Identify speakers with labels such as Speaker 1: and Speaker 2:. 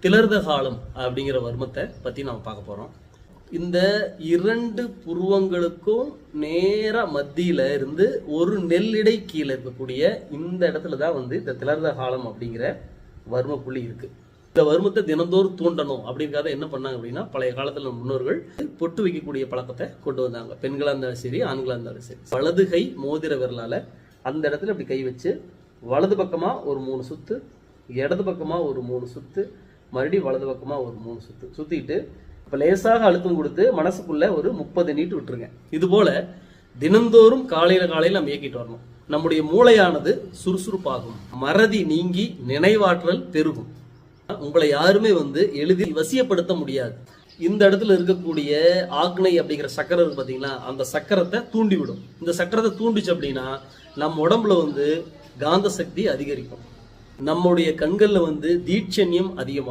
Speaker 1: திலர்த காலம் அப்படிங்கிற வர்மத்தை பத்தி நாம பார்க்க போறோம். இந்த இரண்டு புருவங்களுக்கும் நேர மத்தியில இருந்து ஒரு நெல்லிடை கீழே இருக்கக்கூடிய இந்த இடத்துல தான் இந்த திலர்த காலம் அப்படிங்கிற வர்ம புள்ளி இருக்கு. இந்த வர்மத்தை தினந்தோறும் தூண்டணும் அப்படிங்கிறத என்ன பண்ணாங்க அப்படின்னா, பழைய காலத்துல முன்னோர்கள் பொட்டு வைக்கக்கூடிய பழக்கத்தை கொண்டு வந்தாங்க. பெண்களா இருந்தாலும் சரி, ஆண்களா இருந்தாலும் சரி, வலது கை மோதிர விரலால அந்த இடத்துல இப்படி கை வச்சு வலது பக்கமா ஒரு 3 சுத்து, இடது பக்கமா ஒரு 3 சுத்து, மறுபடியும் வலது பக்கமா ஒரு 3 சுத்து சுத்திட்டு இப்ப லேசாக அழுத்தம் கொடுத்து மனசுக்குள்ள ஒரு 30 நீட்டு விட்டுருங்க. இது போல தினந்தோறும் காலையில நம்ம இயக்கிட்டு வரணும். நம்முடைய மூளையானது சுறுசுறுப்பாகும், மறதி நீங்கி நினைவாற்றல் பெருகும். உங்களை யாருமே எளிதில் வசியப்படுத்த முடியாது. இந்த இடத்துல இருக்கக்கூடிய ஆக்னை அப்படிங்கிற சக்கரம் இருக்கு பாத்தீங்களா, அந்த சக்கரத்தை தூண்டி விடும். இந்த சக்கரத்தை தூண்டிச்சு அப்படின்னா நம்ம உடம்புல காந்த சக்தி அதிகரிக்கும். நம்முடைய கண்கள்ல தீட்சண்யம் அதிகமாகும்.